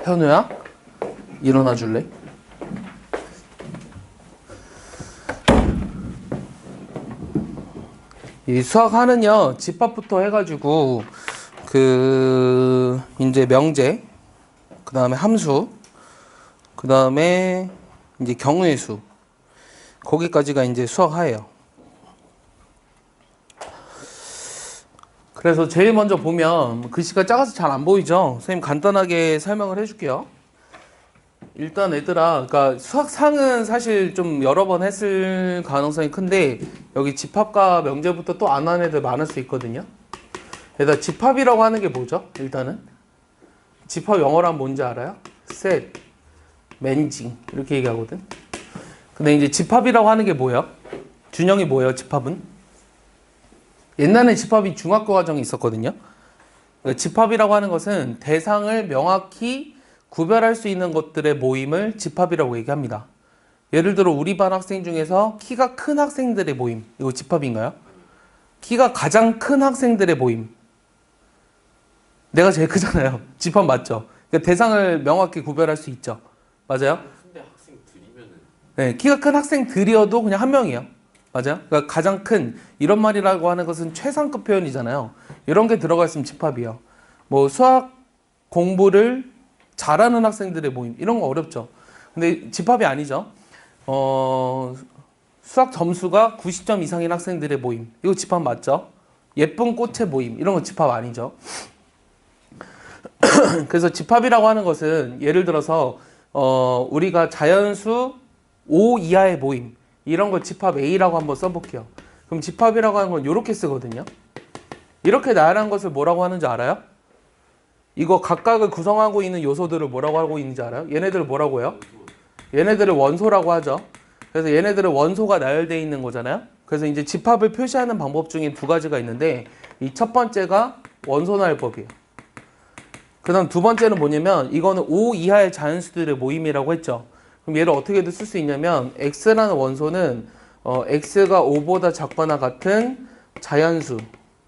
현우야? 일어나 줄래? 이 수학하는요, 집합부터 해가지고, 이제 명제, 그 다음에 함수, 그 다음에 이제 경우의 수, 거기까지가 이제 수학하예요. 그래서 제일 먼저 보면 글씨가 작아서 잘 안 보이죠? 선생님 간단하게 설명을 해줄게요. 일단 얘들아, 그러니까 수학상은 사실 좀 여러 번 했을 가능성이 큰데 여기 집합과 명제부터 또 안 하는 애들 많을 수 있거든요. 얘들아, 집합이라고 하는 게 뭐죠? 일단은 집합 영어로 하면 뭔지 알아요? 셋, 맨징 이렇게 얘기하거든. 근데 이제 집합이라고 하는 게 뭐예요? 준영이 뭐예요? 집합은? 옛날에 집합이 중학교 과정이 있었거든요. 그러니까 집합이라고 하는 것은 대상을 명확히 구별할 수 있는 것들의 모임을 집합이라고 얘기합니다. 예를 들어 우리 반 학생 중에서 키가 큰 학생들의 모임, 이거 집합인가요? 키가 가장 큰 학생들의 모임, 내가 제일 크잖아요. 집합 맞죠? 그러니까 대상을 명확히 구별할 수 있죠. 맞아요? 근데 학생들이면은 네, 키가 큰 학생들이어도 그냥 한 명이에요. 맞아요? 그러니까 가장 큰, 이런 말이라고 하는 것은 최상급 표현이잖아요. 이런 게 들어가 있으면 집합이에요. 뭐 수학 공부를 잘하는 학생들의 모임, 이런 거 어렵죠. 근데 집합이 아니죠. 수학 점수가 90점 이상인 학생들의 모임, 이거 집합 맞죠? 예쁜 꽃의 모임, 이런 거 집합 아니죠. 그래서 집합이라고 하는 것은 예를 들어서 우리가 자연수 5 이하의 모임, 이런 걸 집합 A라고 한번 써볼게요. 그럼 집합이라고 하는 건 이렇게 쓰거든요. 이렇게 나열한 것을 뭐라고 하는지 알아요? 이거 각각을 구성하고 있는 요소들을 뭐라고 하고 있는지 알아요? 얘네들을 뭐라고 해요? 얘네들을 원소라고 하죠. 그래서 얘네들은 원소가 나열되어 있는 거잖아요. 그래서 이제 집합을 표시하는 방법 중에 두 가지가 있는데 이 첫 번째가 원소 나열법이에요. 그 다음 두 번째는 뭐냐면 이거는 5 이하의 자연수들의 모임이라고 했죠. 그럼 얘를 어떻게도 쓸 수 있냐면 x라는 원소는 x가 5보다 작거나 같은 자연수,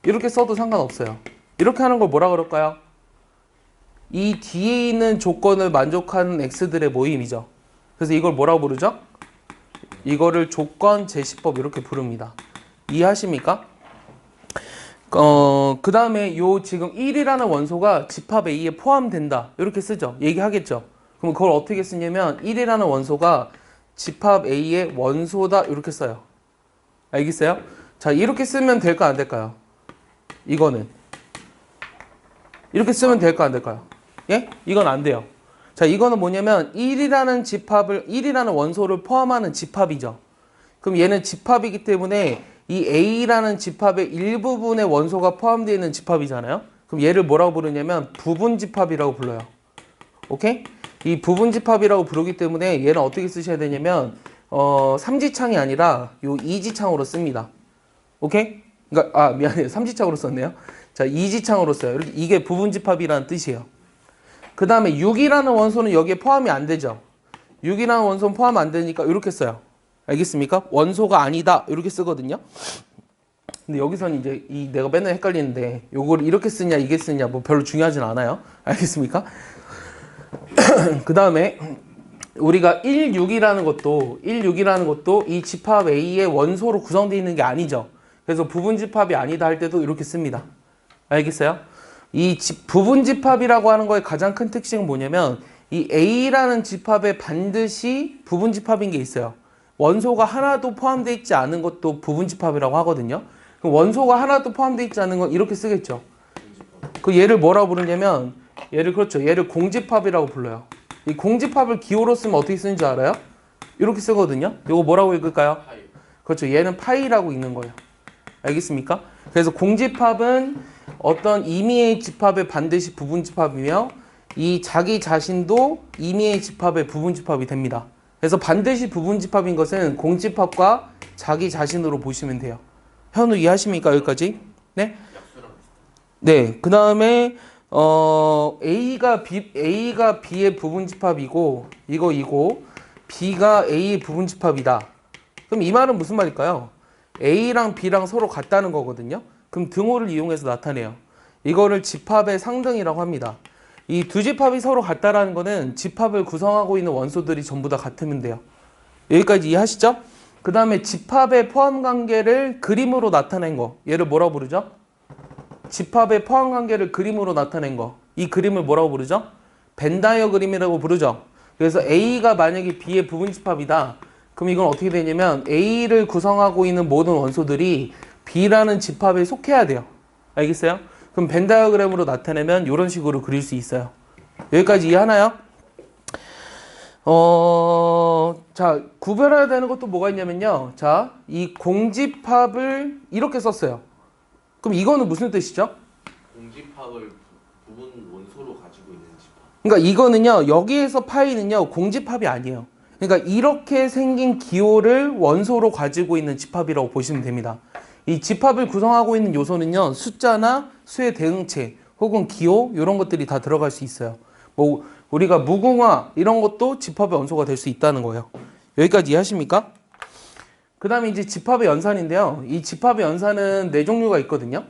이렇게 써도 상관없어요. 이렇게 하는 걸 뭐라 그럴까요? 이 뒤에 있는 조건을 만족하는 x들의 모임이죠. 그래서 이걸 뭐라고 부르죠? 이거를 조건 제시법 이렇게 부릅니다. 이해하십니까? 그 다음에 요 지금 1이라는 원소가 집합 A에 포함된다, 이렇게 쓰죠. 얘기하겠죠. 그럼 그걸 어떻게 쓰냐면 1이라는 원소가 집합 A의 원소다, 이렇게 써요. 알겠어요? 자, 이렇게 쓰면 될까 안 될까요? 이거는 이렇게 쓰면 될까 안 될까요? 예? 이건 안 돼요. 자, 이거는 뭐냐면 1이라는 원소를 포함하는 집합이죠. 그럼 얘는 집합이기 때문에 이 A라는 집합의 일부분의 원소가 포함되어 있는 집합이잖아요. 그럼 얘를 뭐라고 부르냐면 부분집합이라고 불러요. 오케이? 이 부분집합이라고 부르기 때문에 얘는 어떻게 쓰셔야 되냐면 삼지창이 아니라 요 이지창으로 씁니다. 오케이? 그러니까 미안해요. 삼지창으로 썼네요. 자, 이지창으로 써요. 이게 부분집합이라는 뜻이에요. 그 다음에 6이라는 원소는 여기에 포함이 안 되죠. 6이라는 원소는 포함 안 되니까 이렇게 써요. 알겠습니까? 원소가 아니다, 이렇게 쓰거든요. 근데 여기서는 이제 내가 맨날 헷갈리는데 요걸 이렇게 쓰냐 이게 쓰냐 뭐 별로 중요하진 않아요. 알겠습니까? 그 다음에 우리가 1, 6이라는 것도 이 집합 A의 원소로 구성되어 있는 게 아니죠. 그래서 부분집합이 아니다 할 때도 이렇게 씁니다. 알겠어요? 이 부분집합이라고 하는 거의 가장 큰 특징은 뭐냐면 이 A라는 집합에 반드시 부분집합인 게 있어요. 원소가 하나도 포함되어 있지 않은 것도 부분집합이라고 하거든요. 그럼 원소가 하나도 포함되어 있지 않은 건 이렇게 쓰겠죠. 그 얘를 뭐라고 부르냐면 얘를 공집합이라고 불러요. 이 공집합을 기호로 쓰면 어떻게 쓰는지 알아요? 이렇게 쓰거든요. 이거 뭐라고 읽을까요? 그렇죠. 얘는 파이라고 읽는 거예요. 알겠습니까? 그래서 공집합은 어떤 임의의 집합의 반드시 부분집합이며 이 자기 자신도 임의의 집합의 부분집합이 됩니다. 그래서 반드시 부분집합인 것은 공집합과 자기 자신으로 보시면 돼요. 현우 이해하십니까? 여기까지? 네? 네. 그 다음에 A가 B의 부분집합이고 이거 B가 A의 부분집합이다. 그럼 이 말은 무슨 말일까요? A랑 B랑 서로 같다는 거거든요. 그럼 등호를 이용해서 나타내요. 이거를 집합의 상등이라고 합니다. 이 두 집합이 서로 같다라는 거는 집합을 구성하고 있는 원소들이 전부 다 같으면 돼요. 여기까지 이해하시죠? 그 다음에 집합의 포함 관계를 그림으로 나타낸 거. 얘를 뭐라고 부르죠? 집합의 포함 관계를 그림으로 나타낸 거. 이 그림을 뭐라고 부르죠? 벤 다이어그램이라고 부르죠. 그래서 A가 만약에 B의 부분 집합이다. 그럼 이건 어떻게 되냐면 A를 구성하고 있는 모든 원소들이 B라는 집합에 속해야 돼요. 알겠어요? 그럼 벤 다이어그램으로 나타내면 이런 식으로 그릴 수 있어요. 여기까지 이해하나요? 자, 구별해야 되는 것도 뭐가 있냐면요. 자, 이 공집합을 이렇게 썼어요. 그럼 이거는 무슨 뜻이죠? 공집합을 부분 원소로 가지고 있는 집합. 그러니까 이거는요. 여기에서 파이는요. 공집합이 아니에요. 그러니까 이렇게 생긴 기호를 원소로 가지고 있는 집합이라고 보시면 됩니다. 이 집합을 구성하고 있는 요소는요. 숫자나 수의 대응체 혹은 기호 이런 것들이 다 들어갈 수 있어요. 뭐 우리가 무궁화 이런 것도 집합의 원소가 될 수 있다는 거예요. 여기까지 이해하십니까? 그 다음에 이제 집합의 연산인데요. 이 집합의 연산은 네 종류가 있거든요.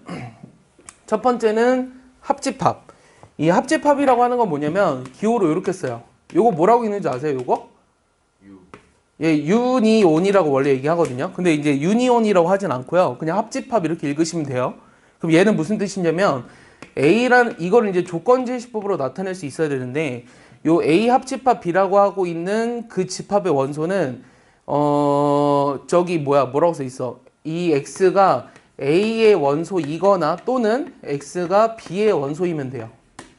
첫 번째는 합집합. 이 합집합이라고 하는 건 뭐냐면 기호로 이렇게 써요. 요거 뭐라고 있는지 아세요? 요거? 예, 유니온이라고 원래 얘기하거든요. 근데 이제 유니온이라고 하진 않고요. 그냥 합집합 이렇게 읽으시면 돼요. 그럼 얘는 무슨 뜻이냐면 A라는 이거를 이제 조건제시법으로 나타낼 수 있어야 되는데 요 A 합집합 B라고 하고 있는 그 집합의 원소는 저기 뭐라고 써 있어? 이 X가 A의 원소이거나 또는 X가 B의 원소이면 돼요.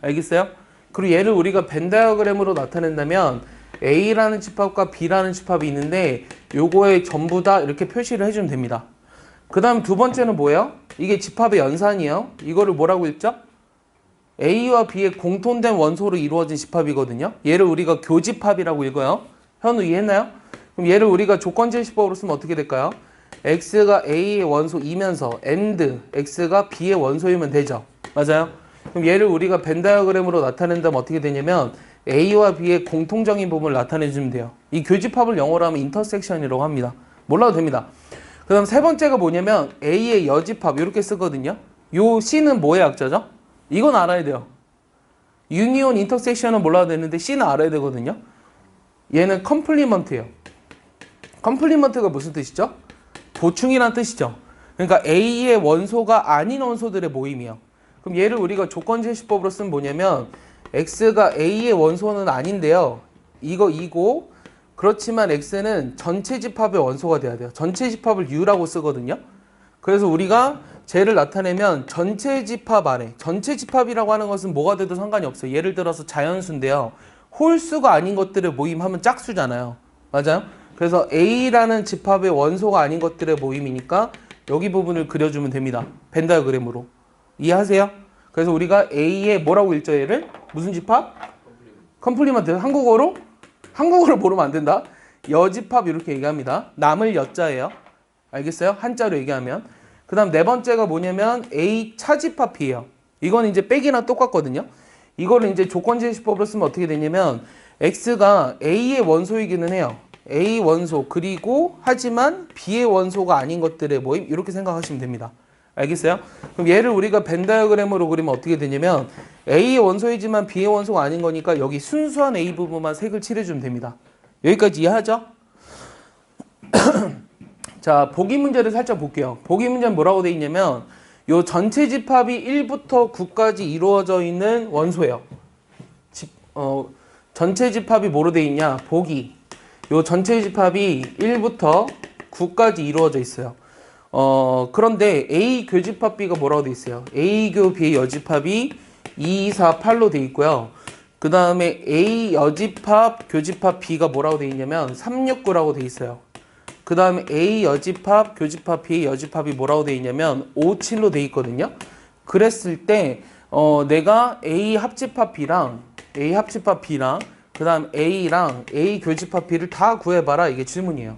알겠어요? 그리고 얘를 우리가 벤 다이어그램으로 나타낸다면 A라는 집합과 B라는 집합이 있는데 요거에 전부 다 이렇게 표시를 해주면 됩니다. 그 다음 두 번째는 뭐예요? 이게 집합의 연산이에요. 이거를 뭐라고 읽죠? A와 B의 공통된 원소로 이루어진 집합이거든요. 얘를 우리가 교집합이라고 읽어요. 현우 이해했나요? 그럼 얘를 우리가 조건제시법으로 쓰면 어떻게 될까요? X가 A의 원소이면서 AND X가 B의 원소이면 되죠. 맞아요? 그럼 얘를 우리가 벤 다이어그램으로 나타낸다면 어떻게 되냐면 A와 B의 공통적인 부분을 나타내주면 돼요. 이 교집합을 영어로 하면 인터섹션이라고 합니다. 몰라도 됩니다. 그 다음 세 번째가 뭐냐면 A의 여집합 이렇게 쓰거든요. 요 C는 뭐의 약자죠? 이건 알아야 돼요. 유니온 인터섹션은 몰라도 되는데 C는 알아야 되거든요. 얘는 컴플리먼트예요. 컴플리먼트가 무슨 뜻이죠? 보충이란 뜻이죠. 그러니까 A의 원소가 아닌 원소들의 모임이에요. 그럼 얘를 우리가 조건제시법으로 쓰면 뭐냐면 X가 A의 원소는 아닌데요. 이고 그렇지만 X는 전체 집합의 원소가 돼야 돼요. 전체 집합을 U라고 쓰거든요. 그래서 우리가 쟤를 나타내면 전체 집합 안에 전체 집합이라고 하는 것은 뭐가 돼도 상관이 없어요. 예를 들어서 자연수인데요. 홀수가 아닌 것들의 모임하면 짝수잖아요. 맞아요? 그래서 A라는 집합의 원소가 아닌 것들의 모임이니까 여기 부분을 그려주면 됩니다. 벤 다이어그램으로. 이해하세요? 그래서 우리가 A의 뭐라고 읽죠? 얘를? 무슨 집합? 컴플리먼트. 한국어로 모르면 안 된다. 여집합 이렇게 얘기합니다. 남을 여자예요. 알겠어요? 한자로 얘기하면. 그 다음 네 번째가 뭐냐면 A 차집합 B예요. 이건 이제 빼기랑 똑같거든요. 이거를 이제 조건제시법으로 쓰면 어떻게 되냐면 X가 A의 원소이기는 해요. A 원소 그리고 하지만 B의 원소가 아닌 것들의 모임 이렇게 생각하시면 됩니다. 알겠어요? 그럼 얘를 우리가 벤 다이어그램으로 그리면 어떻게 되냐면 A의 원소이지만 B의 원소가 아닌 거니까 여기 순수한 A 부분만 색을 칠해주면 됩니다. 여기까지 이해하죠? 자, 보기 문제를 살짝 볼게요. 보기 문제는 뭐라고 돼 있냐면 요 전체 집합이 1부터 9까지 이루어져 있는 원소예요. 전체 집합이 뭐로 돼 있냐? 보기. 요 전체 집합이 1부터 9까지 이루어져 있어요. 그런데 A 교집합 B가 뭐라고 돼 있어요? A 교 B의 여집합이 2, 4, 8로 돼 있고요. 그 다음에 A 여집합 교집합 B가 뭐라고 돼 있냐면 3, 6, 9라고 돼 있어요. 그 다음에 A 여집합 교집합 B의 여집합이 뭐라고 돼 있냐면 5, 7로 돼 있거든요. 그랬을 때 내가 A 합집합 B랑 그 다음 A랑 A 교집합 B를 다 구해봐라. 이게 질문이에요.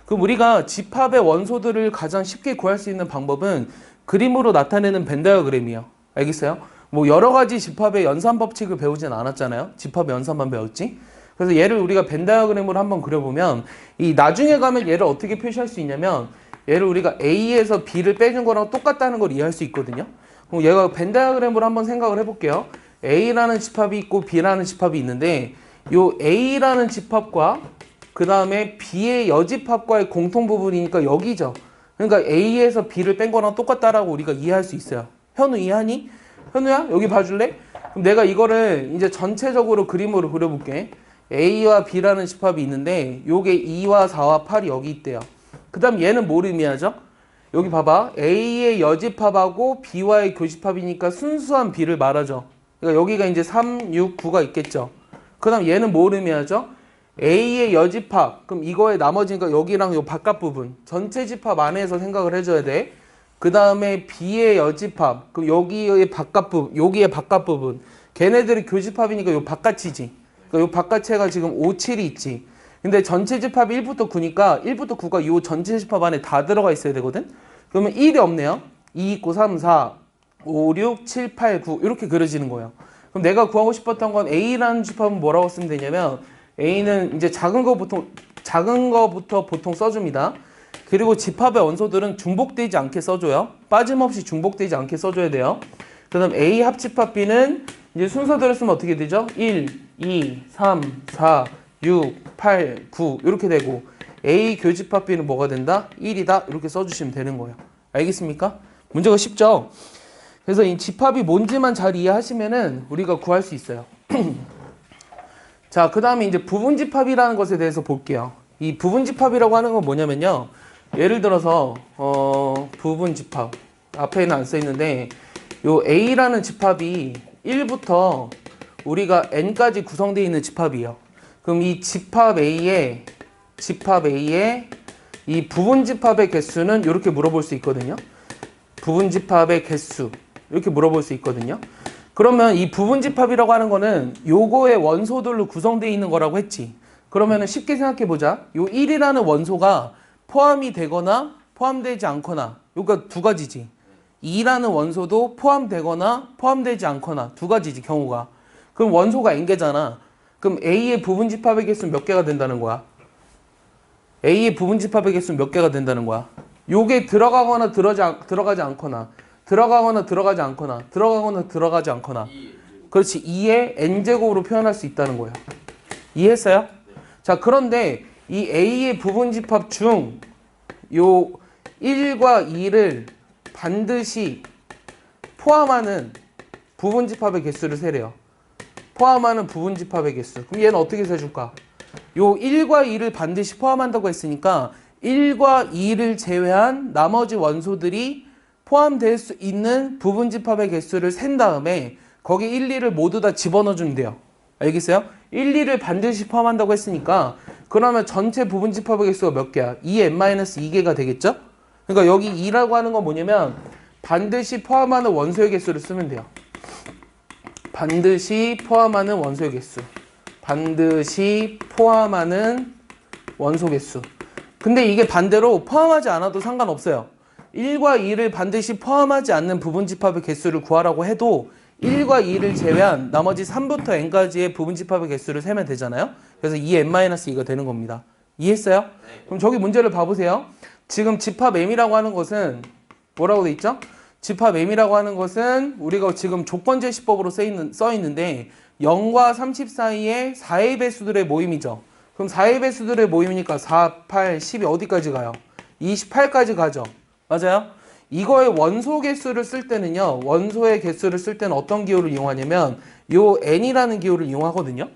그럼 우리가 집합의 원소들을 가장 쉽게 구할 수 있는 방법은 그림으로 나타내는 벤 다이어그램이에요. 알겠어요? 뭐 여러 가지 집합의 연산 법칙을 배우진 않았잖아요. 집합의 연산만 배웠지. 그래서 얘를 우리가 벤 다이어그램으로 한번 그려보면 이 나중에 가면 얘를 어떻게 표시할 수 있냐면 얘를 우리가 A에서 B를 빼준 거랑 똑같다는 걸 이해할 수 있거든요. 그럼 얘가 벤 다이어그램으로 한번 생각을 해볼게요. A라는 집합이 있고 B라는 집합이 있는데 요 A라는 집합과 그 다음에 B의 여집합과의 공통 부분이니까 여기죠. 그러니까 A에서 B를 뺀 거랑 똑같다라고 우리가 이해할 수 있어요. 현우 이해하니? 현우야 여기 봐줄래? 그럼 내가 이거를 이제 전체적으로 그림으로 그려볼게. A와 B라는 집합이 있는데 요게 2와 4와 8이 여기 있대요. 그 다음 얘는 뭘 의미하죠? 여기 봐봐. A의 여집합하고 B와의 교집합이니까 순수한 B를 말하죠. 그러니까 여기가 이제 3, 6, 9가 있겠죠. 그 다음 얘는 뭘 의미하죠? A의 여집합. 그럼 이거의 나머지니까 여기랑 요 바깥 부분. 전체 집합 안에서 생각을 해줘야 돼. 그 다음에 B의 여집합. 그럼 여기의 바깥 부분, 여기의 바깥 부분. 걔네들이 교집합이니까 요 바깥이지. 그러니까 요 바깥체가 지금 5, 7이 있지. 근데 전체 집합이 1부터 9니까 1부터 9가 요 전체 집합 안에 다 들어가 있어야 되거든? 그러면 1이 없네요. 2 있고 3, 4, 5, 6, 7, 8, 9 이렇게 그려지는 거예요. 그럼 내가 구하고 싶었던 건 A라는 집합은 뭐라고 쓰면 되냐면 A는 이제 작은 거부터 보통 써줍니다. 그리고 집합의 원소들은 중복되지 않게 써줘요. 빠짐없이 중복되지 않게 써줘야 돼요. 그 다음 A 합집합 B는 이제 순서대로 쓰면 어떻게 되죠? 1, 2, 3, 4, 6, 8, 9 이렇게 되고 A 교집합 B는 뭐가 된다? 1이다 이렇게 써주시면 되는 거예요. 알겠습니까? 문제가 쉽죠? 그래서 이 집합이 뭔지만 잘 이해하시면은 우리가 구할 수 있어요. 자, 그 다음에 이제 부분집합이라는 것에 대해서 볼게요. 이 부분집합이라고 하는 건 뭐냐면요. 예를 들어서 부분집합 앞에는 안 써 있는데 요 A라는 집합이 1부터 우리가 N까지 구성되어 있는 집합이에요. 그럼 이 집합 A의 이 부분집합의 개수는 이렇게 물어볼 수 있거든요. 부분집합의 개수 이렇게 물어볼 수 있거든요. 그러면 이 부분집합이라고 하는 거는 요거의 원소들로 구성되어 있는 거라고 했지. 그러면 쉽게 생각해 보자. 요 1이라는 원소가 포함이 되거나 포함되지 않거나 요가 두 가지지. 2라는 원소도 포함되거나 포함되지 않거나 두 가지지 경우가. 그럼 원소가 n개잖아. 그럼 A의 부분집합의 개수는 몇 개가 된다는 거야? A의 부분집합의 개수는 몇 개가 된다는 거야? 요게 들어가거나 들어가지 않거나 들어가거나 들어가지 않거나 들어가거나 들어가지 않거나 그렇지 2의 n제곱으로 표현할 수 있다는 거예요. 이해했어요? 자, 그런데 이 A의 부분집합 중 요 1과 2를 반드시 포함하는 부분집합의 개수를 세래요. 포함하는 부분집합의 개수. 그럼 얘는 어떻게 세줄까? 요 1과 2를 반드시 포함한다고 했으니까 1과 2를 제외한 나머지 원소들이 포함될 수 있는 부분집합의 개수를 센 다음에 거기 1, 2를 모두 다 집어넣어 주면 돼요. 알겠어요? 1, 2를 반드시 포함한다고 했으니까 그러면 전체 부분집합의 개수가 몇 개야? 2n-2개가 되겠죠? 그러니까 여기 2라고 하는 건 뭐냐면 반드시 포함하는 원소의 개수를 쓰면 돼요. 반드시 포함하는 원소의 개수. 반드시 포함하는 원소 개수. 근데 이게 반대로 포함하지 않아도 상관없어요. 1과 2를 반드시 포함하지 않는 부분집합의 개수를 구하라고 해도 1과 2를 제외한 나머지 3부터 n까지의 부분집합의 개수를 세면 되잖아요. 그래서 2n-2가 되는 겁니다. 이해했어요? 그럼 저기 문제를 봐보세요. 지금 집합 M이라고 하는 것은 뭐라고 돼 있죠? 집합 M이라고 하는 것은 우리가 지금 조건제시법으로 써 있는데 0과 30 사이에 4의 배수들의 모임이죠. 그럼 4의 배수들의 모임이니까 4, 8, 10이 어디까지 가요? 28까지 가죠. 맞아요? 이거의 원소 개수를 쓸 때는요. 원소의 개수를 쓸 때는 어떤 기호를 이용하냐면 요 n이라는 기호를 이용하거든요.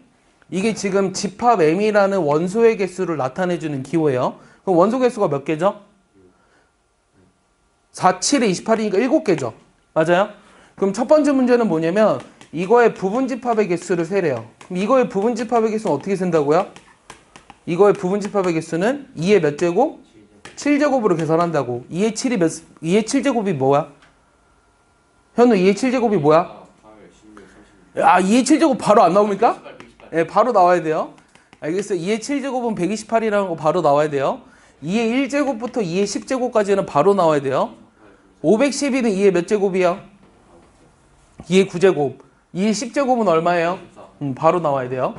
이게 지금 집합 m이라는 원소의 개수를 나타내주는 기호예요. 그럼 원소 개수가 몇 개죠? 4, 7에 28이니까 7개죠. 맞아요? 그럼 첫 번째 문제는 뭐냐면 이거의 부분집합의 개수를 세래요. 그럼 이거의 부분집합의 개수는 어떻게 센다고요? 이거의 부분집합의 개수는 2의 몇 제곱? 7제곱으로 계산한다고. 2의 7제곱이 뭐야? 현우 2의 7제곱이 뭐야? 아, 2의 7제곱 바로 안 나옵니까? 네, 바로 나와야 돼요. 알겠어요. 2의 7제곱은 128이라는 거 바로 나와야 돼요. 2의 1제곱부터 2의 10제곱까지는 바로 나와야 돼요. 512는 2의 몇 제곱이야? 2의 9제곱. 2의 10제곱은 얼마예요? 바로 나와야 돼요.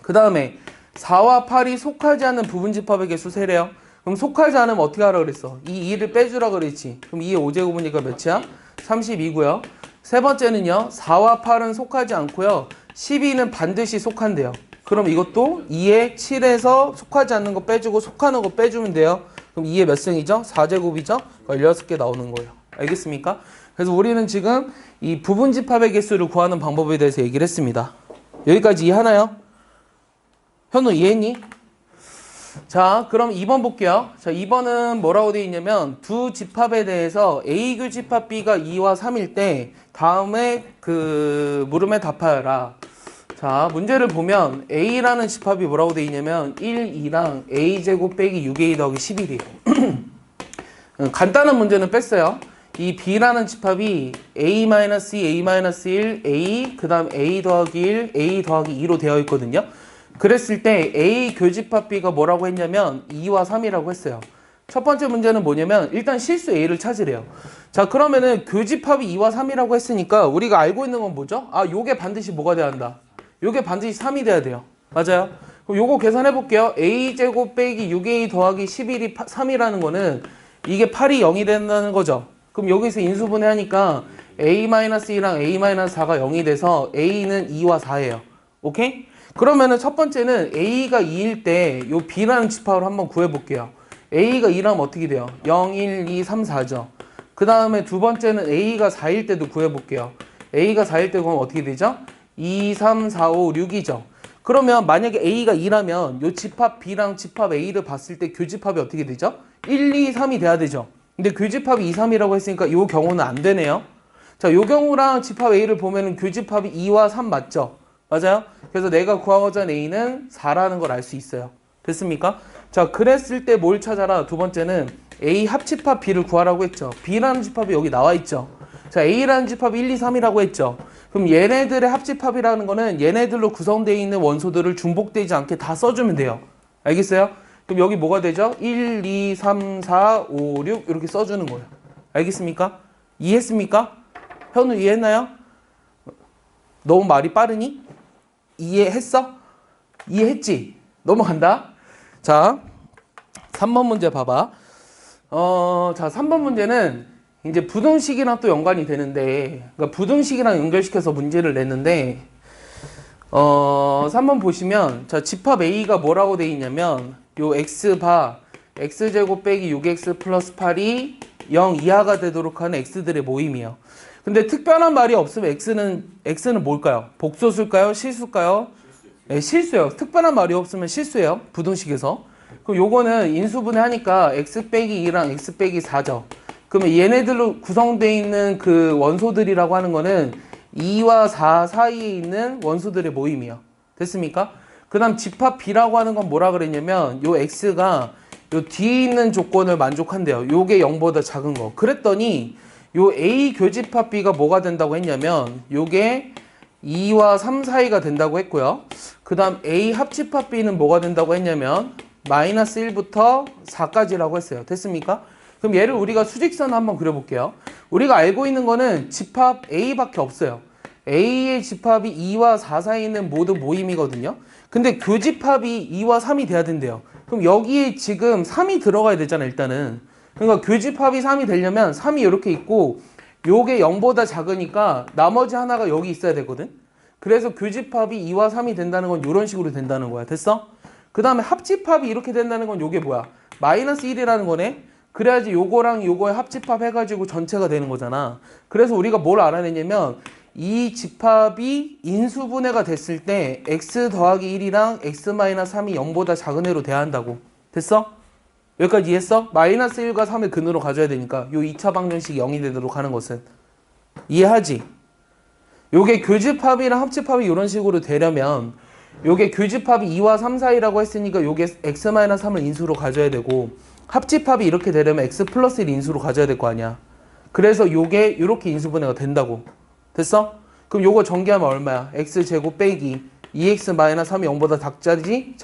그 다음에 4와 8이 속하지 않는 부분집합의 개수 세래요. 그럼 속하지 않으면 어떻게 하라 그랬어? 이 2를 빼주라 그랬지. 그럼 2의 5제곱이니까 몇이야? 32고요. 세 번째는요. 4와 8은 속하지 않고요. 12는 반드시 속한대요. 그럼 이것도 2에 7에서 속하지 않는 거 빼주고 속하는 거 빼주면 돼요. 그럼 2의 몇 승이죠? 4제곱이죠? 16개 나오는 거예요. 알겠습니까? 그래서 우리는 지금 이 부분집합의 개수를 구하는 방법에 대해서 얘기를 했습니다. 여기까지 이해하나요? 현우 이해했니? 자, 그럼 2번 볼게요. 자, 2번은 뭐라고 되어 있냐면 두 집합에 대해서 A 교집합 B가 2와 3일 때 다음에 그 물음에 답하여라. 자, 문제를 보면 A라는 집합이 뭐라고 되어 있냐면 1, 2랑 A제곱 빼기 6A 더하기 11이에요. 간단한 문제는 뺐어요. 이 B라는 집합이 A-2, A-1, A, 그 다음 A 더하기 1, A 더하기 2로 되어 있거든요. 그랬을 때 A 교집합 B가 뭐라고 했냐면 2와 3이라고 했어요. 첫 번째 문제는 뭐냐면 일단 실수 A를 찾으래요. 자, 그러면은 교집합이 2와 3이라고 했으니까 우리가 알고 있는 건 뭐죠? 아, 요게 반드시 뭐가 돼야 한다. 요게 반드시 3이 돼야 돼요. 맞아요? 그럼 요거 계산해 볼게요. A제곱 빼기 6A 더하기 11이 3이라는 거는 이게 8이 0이 된다는 거죠. 그럼 여기서 인수분해 하니까 A-2랑 A-4가 0이 돼서 A는 2와 4예요. 오케이? 그러면은 첫 번째는 A가 2일 때 요 B라는 집합을 한번 구해볼게요. A가 2라면 어떻게 돼요? 0, 1, 2, 3, 4죠. 그 다음에 두 번째는 A가 4일 때도 구해볼게요. A가 4일 때 구하면 어떻게 되죠? 2, 3, 4, 5, 6이죠. 그러면 만약에 A가 2라면 요 집합 B랑 집합 A를 봤을 때 교집합이 어떻게 되죠? 1, 2, 3이 돼야 되죠. 근데 교집합이 2, 3이라고 했으니까 요 경우는 안 되네요. 자, 요 경우랑 집합 A를 보면은 교집합이 2와 3 맞죠? 맞아요? 그래서 내가 구하고자 하는 A는 4라는 걸 알 수 있어요. 됐습니까? 자, 그랬을 때 뭘 찾아라? 두 번째는 A 합집합 B를 구하라고 했죠. B라는 집합이 여기 나와 있죠. 자, A라는 집합이 1, 2, 3이라고 했죠. 그럼 얘네들의 합집합이라는 거는 얘네들로 구성되어 있는 원소들을 중복되지 않게 다 써주면 돼요. 알겠어요? 그럼 여기 뭐가 되죠? 1, 2, 3, 4, 5, 6 이렇게 써주는 거예요. 알겠습니까? 이해했습니까? 현우 이해했나요? 너무 말이 빠르니? 이해했어? 이해했지? 넘어간다. 자, 3번 문제 봐봐. 자, 3번 문제는 이제 부등식이랑 또 연관이 되는데, 그러니까 부등식이랑 연결시켜서 문제를 냈는데, 3번 보시면, 자, 집합 A가 뭐라고 돼 있냐면, 요 X바, X제곱 빼기 6X 플러스 8이 0 이하가 되도록 하는 X들의 모임이에요. 근데 특별한 말이 없으면 X는 뭘까요? 복소수일까요? 실수일까요? 네, 실수예요. 특별한 말이 없으면 실수예요. 부등식에서. 그럼 요거는 인수분해 하니까 X 빼기 2랑 X 빼기 4죠. 그러면 얘네들로 구성되어 있는 그 원소들이라고 하는 거는 2와 4 사이에 있는 원소들의 모임이에요. 됐습니까? 그 다음 집합 B라고 하는 건 뭐라 그랬냐면 요 X가 요 뒤에 있는 조건을 만족한대요. 요게 0보다 작은 거. 그랬더니 요 A 교집합 B가 뭐가 된다고 했냐면 요게 2와 3 사이가 된다고 했고요. 그 다음 A 합집합 B는 뭐가 된다고 했냐면 마이너스 1부터 4까지라고 했어요. 됐습니까? 그럼 얘를 우리가 수직선 한번 그려볼게요. 우리가 알고 있는 거는 집합 A밖에 없어요. A의 집합이 2와 4 사이에 있는 모두 모임이거든요. 근데 교집합이 2와 3이 돼야 된대요. 그럼 여기에 지금 3이 들어가야 되잖아, 일단은. 그러니까 교집합이 3이 되려면 3이 이렇게 있고 요게 0보다 작으니까 나머지 하나가 여기 있어야 되거든. 그래서 교집합이 2와 3이 된다는 건 이런 식으로 된다는 거야. 됐어? 그 다음에 합집합이 이렇게 된다는 건 요게 뭐야? 마이너스 1이라는 거네. 그래야지 요거랑 요거의 합집합 해가지고 전체가 되는 거잖아. 그래서 우리가 뭘 알아내냐면 이 집합이 인수분해가 됐을 때 x 더하기 1이랑 x 마이너스 3이 0보다 작은 애로 돼야 한다고. 됐어? 여기까지 이해했어? 마이너스 1과 3을 근으로 가져야 되니까 요 2차 방정식이 0이 되도록 하는 것은. 이해하지? 요게 교집합이랑 합집합이 이런 식으로 되려면 요게 교집합이 2와 3 사이라고 했으니까 요게 x 마이너스 3을 인수로 가져야 되고 합집합이 이렇게 되려면 x 플러스 1 인수로 가져야 될 거 아니야. 그래서 요게 이렇게 인수분해가 된다고. 됐어? 그럼 요거 전개하면 얼마야? x제곱 빼기 2x 마이너스 3이 0보다 작다지?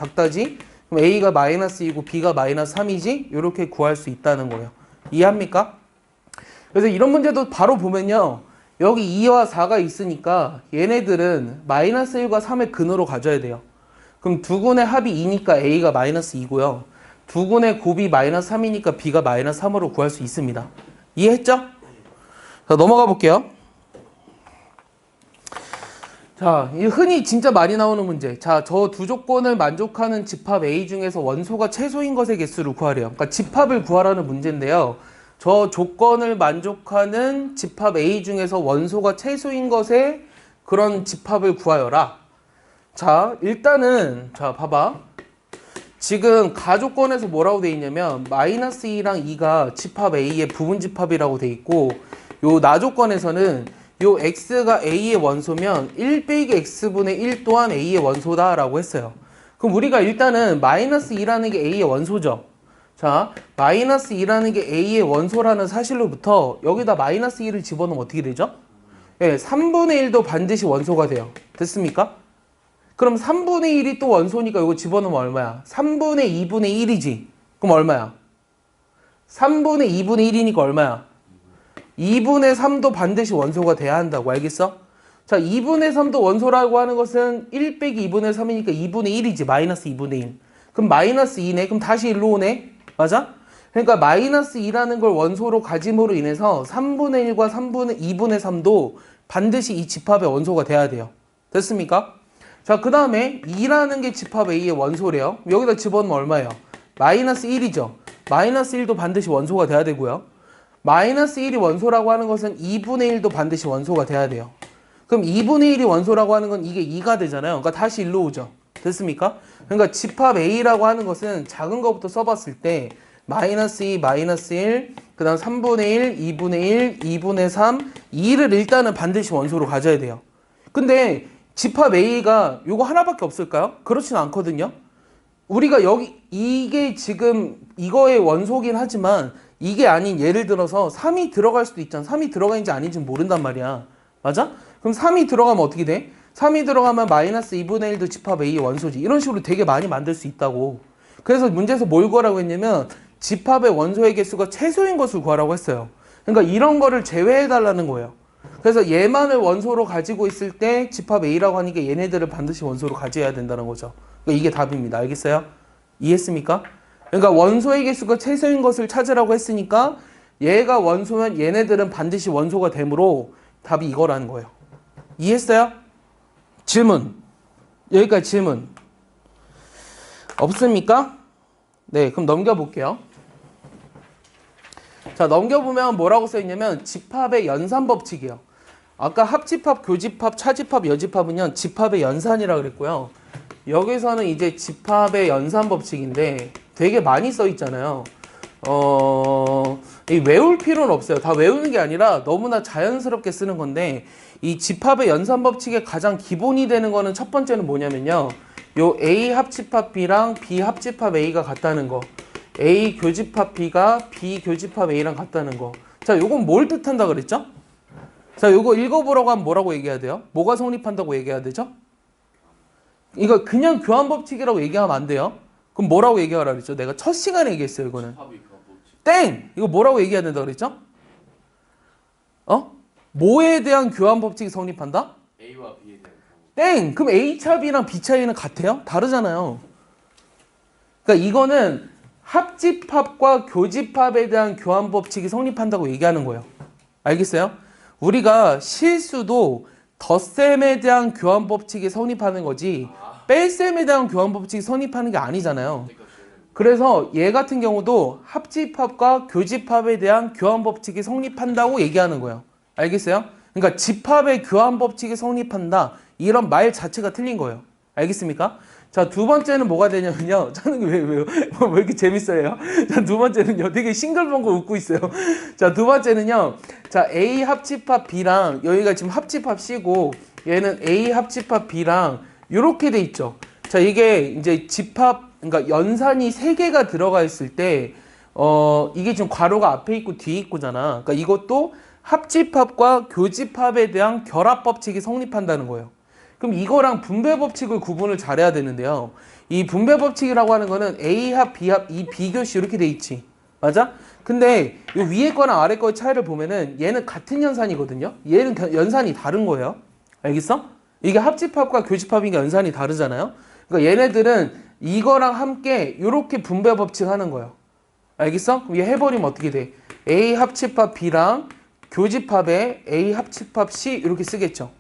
그럼 a가 마이너스 2고 b가 마이너스 3이지? 이렇게 구할 수 있다는 거예요. 이해합니까? 그래서 이런 문제도 바로 보면요. 여기 2와 4가 있으니까 얘네들은 마이너스 1과 3의 근으로 가져야 돼요. 그럼 두 군의 합이 2니까 a가 마이너스 2고요. 두 군의 곱이 마이너스 3이니까 b가 마이너스 3으로 구할 수 있습니다. 이해했죠? 자, 넘어가 볼게요. 자, 이 흔히 진짜 많이 나오는 문제. 자, 저 두 조건을 만족하는 집합 A 중에서 원소가 최소인 것의 개수를 구하래요. 그러니까 집합을 구하라는 문제인데요. 저 조건을 만족하는 집합 A 중에서 원소가 최소인 것의 그런 집합을 구하여라. 자, 일단은 자, 봐봐. 지금 가조건에서 뭐라고 돼 있냐면 마이너스 2랑 2가 집합 A의 부분 집합이라고 돼 있고, 요 나조건에서는 요 x가 a의 원소면 1 빼기 x분의 1 또한 a의 원소다라고 했어요. 그럼 우리가 일단은 마이너스 2라는 게 a의 원소죠. 자, 마이너스 2라는 게 a의 원소라는 사실로부터 여기다 마이너스 2를 집어넣으면 어떻게 되죠? 예, 3분의 1도 반드시 원소가 돼요. 됐습니까? 그럼 3분의 1이 또 원소니까 이거 집어넣으면 얼마야? 3분의 2분의 1이지. 그럼 얼마야? 3분의 2분의 1이니까 얼마야? 2분의 3도 반드시 원소가 돼야 한다고. 알겠어? 자, 2분의 3도 원소라고 하는 것은 1 빼기 2분의 3이니까 2분의 1이지. 마이너스 2분의 1. 그럼 마이너스 2네. 그럼 다시 1로 오네. 맞아? 그러니까 마이너스 2라는 걸 원소로 가짐으로 인해서 3분의 1과 2분의 3도 반드시 이 집합의 원소가 돼야 돼요. 됐습니까? 자, 그 다음에 2라는 게 집합 A의 원소래요. 여기다 집어넣으면 얼마예요? 마이너스 1이죠. 마이너스 1도 반드시 원소가 돼야 되고요. 마이너스 1이 원소라고 하는 것은 2분의 1도 반드시 원소가 돼야 돼요. 그럼 2분의 1이 원소라고 하는 건 이게 2가 되잖아요. 그러니까 다시 1로 오죠. 됐습니까? 그러니까 집합 A라고 하는 것은 작은 것부터 써봤을 때 마이너스 2, 마이너스 1, 그 다음 3분의 1, 2분의 1, 2분의 3, 2를 일단은 반드시 원소로 가져야 돼요. 근데 집합 A가 요거 하나밖에 없을까요? 그렇진 않거든요. 우리가 여기 이게 지금 이거의 원소긴 하지만 이게 아닌 예를 들어서 3이 들어갈 수도 있잖아. 3이 들어가는지 아닌지 모른단 말이야. 맞아? 그럼 3이 들어가면 어떻게 돼? 3이 들어가면 마이너스 2분의 1도 집합 A의 원소지. 이런 식으로 되게 많이 만들 수 있다고. 그래서 문제에서 뭘 구하라고 했냐면 집합의 원소의 개수가 최소인 것을 구하라고 했어요. 그러니까 이런 거를 제외해달라는 거예요. 그래서 얘만을 원소로 가지고 있을 때 집합 A라고 하니까 얘네들을 반드시 원소로 가져야 된다는 거죠. 그러니까 이게 답입니다. 알겠어요? 이해했습니까? 그러니까 원소의 개수가 최소인 것을 찾으라고 했으니까 얘가 원소면 얘네들은 반드시 원소가 되므로 답이 이거라는 거예요. 이해했어요? 질문. 여기까지 질문. 없습니까? 네, 그럼 넘겨볼게요. 자, 넘겨보면 뭐라고 써있냐면 집합의 연산 법칙이에요. 아까 합집합, 교집합, 차집합, 여집합은요 집합의 연산이라고 그랬고요. 여기서는 이제 집합의 연산 법칙인데 되게 많이 써있잖아요. 외울 필요는 없어요. 다 외우는 게 아니라 너무나 자연스럽게 쓰는 건데 이 집합의 연산 법칙의 가장 기본이 되는 거는 첫 번째는 뭐냐면요. 요 A 합집합 B랑 B 합집합 A가 같다는 거. A 교집합 B가 B 교집합 A랑 같다는 거. 자, 요건 뭘 뜻한다 그랬죠? 자, 요거 읽어보라고 하면 뭐라고 얘기해야 돼요? 뭐가 성립한다고 얘기해야 되죠? 이거 그냥 교환법칙이라고 얘기하면 안 돼요. 그럼 뭐라고 얘기하라 그랬죠? 내가 첫 시간에 얘기했어요, 이거는. 땡! 이거 뭐라고 얘기해야 된다 그랬죠? 뭐에 대한 교환법칙이 성립한다? A와 B에 대한 땡! 그럼 A 차 B랑 B 차이는 같아요? 다르잖아요. 그러니까 이거는 합집합과 교집합에 대한 교환법칙이 성립한다고 얘기하는 거예요. 알겠어요? 우리가 실수도 덧셈에 대한 교환법칙이 성립하는 거지 뺄셈에 대한 교환법칙이 성립하는 게 아니잖아요. 그래서 얘 같은 경우도 합집합과 교집합에 대한 교환법칙이 성립한다고 얘기하는 거예요. 알겠어요? 그러니까 집합의 교환법칙이 성립한다. 이런 말 자체가 틀린 거예요. 알겠습니까? 자, 두 번째는 뭐가 되냐면요. 저는 왜 이렇게 재밌어요? 자, 두 번째는요. 되게 싱글벙글 웃고 있어요. 자, 두 번째는요. 자, A 합집합 B랑 여기가 지금 합집합 C고 얘는 A 합집합 B랑 이렇게 돼 있죠. 자, 이게 이제 집합, 그러니까 연산이 3개가 들어가 있을 때 이게 지금 괄호가 앞에 있고 뒤에 있고잖아. 그러니까 이것도 합집합과 교집합에 대한 결합법칙이 성립한다는 거예요. 그럼 이거랑 분배법칙을 구분을 잘해야 되는데요. 이 분배법칙이라고 하는 거는 A합, B합, 이 비교시 이렇게 돼 있지. 맞아? 근데 이 위에 거랑 아래 거의 차이를 보면은 얘는 같은 연산이거든요. 얘는 연산이 다른 거예요. 알겠어? 이게 합집합과 교집합이니까 연산이 다르잖아요. 그러니까 얘네들은 이거랑 함께 이렇게 분배법칙 하는 거예요. 알겠어? 그럼 얘 해버리면 어떻게 돼? A 합집합 B랑 교집합에 A 합집합 C 이렇게 쓰겠죠.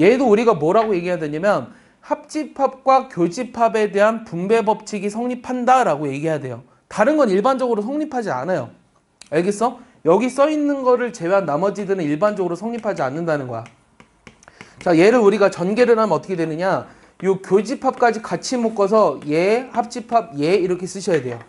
얘도 우리가 뭐라고 얘기해야 되냐면 합집합과 교집합에 대한 분배 법칙이 성립한다라고 얘기해야 돼요. 다른 건 일반적으로 성립하지 않아요. 알겠어? 여기 써 있는 거를 제외한 나머지들은 일반적으로 성립하지 않는다는 거야. 자, 얘를 우리가 전개를 하면 어떻게 되느냐? 요 교집합까지 같이 묶어서 얘 합집합 얘 이렇게 쓰셔야 돼요.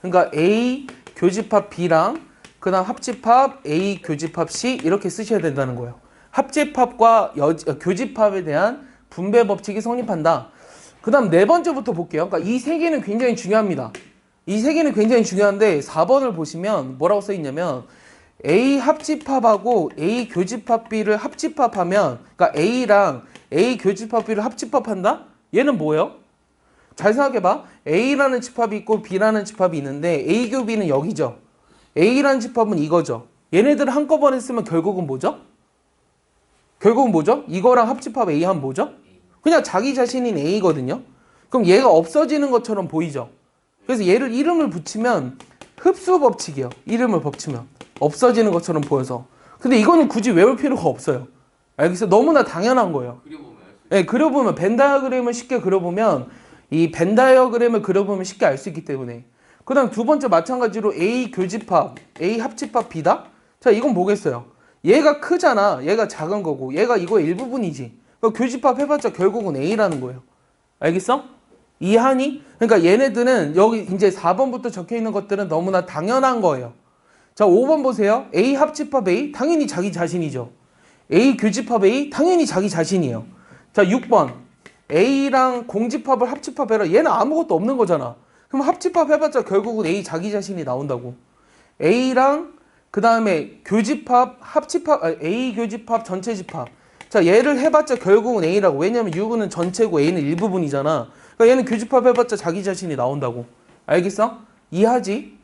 그러니까 A 교집합 B랑 그다음 합집합 A 교집합 C 이렇게 쓰셔야 된다는 거예요. 합집합과 교집합에 대한 분배 법칙이 성립한다. 그다음 네 번째부터 볼게요. 그러니까 이 세 개는 굉장히 중요합니다. 이 세 개는 굉장히 중요한데 4번을 보시면 뭐라고 써 있냐면 A 합집합하고 A 교집합 B를 합집합하면 그러니까 A랑 A 교집합 B를 합집합한다? 얘는 뭐예요? 잘 생각해봐. A라는 집합이 있고 B라는 집합이 있는데 A 교 B는 여기죠. A라는 집합은 이거죠. 얘네들을 한꺼번에 쓰면 결국은 뭐죠? 결국은 뭐죠? 이거랑 합집합 A 하면 뭐죠? 그냥 자기 자신인 A거든요. 그럼 얘가 없어지는 것처럼 보이죠? 그래서 얘를 이름을 붙이면 흡수 법칙이에요. 이름을 붙이면 없어지는 것처럼 보여서. 근데 이거는 굳이 외울 필요가 없어요. 알겠어요? 너무나 당연한 거예요. 그려보면 알 수 있어요. 네, 그려보면 벤 다이어그램을 쉽게 그려보면 이 벤 다이어그램을 그려보면 쉽게 알 수 있기 때문에. 그 다음 두 번째 마찬가지로 A 교집합, A 합집합 B다? 자, 이건 뭐겠어요? 얘가 크잖아. 얘가 작은 거고 얘가 이거의 일부분이지. 그러니까 교집합 해봤자 결국은 A라는 거예요. 알겠어? 이해하니? 그러니까 얘네들은 여기 이제 4번부터 적혀있는 것들은 너무나 당연한 거예요. 자, 5번 보세요. A 합집합 A 당연히 자기 자신이죠. A 교집합 A 당연히 자기 자신이에요. 자, 6번 A랑 공집합을 합집합해라. 얘는 아무것도 없는 거잖아. 그럼 합집합 해봤자 결국은 A 자기 자신이 나온다고. A랑 그 다음에 교집합 합집합 A 교집합 전체 집합. 자, 얘를 해봤자 결국은 A라고. 왜냐면 6은 전체고 A는 일부분이잖아. 그러니까 얘는 교집합 해봤자 자기 자신이 나온다고. 알겠어? 이해하지?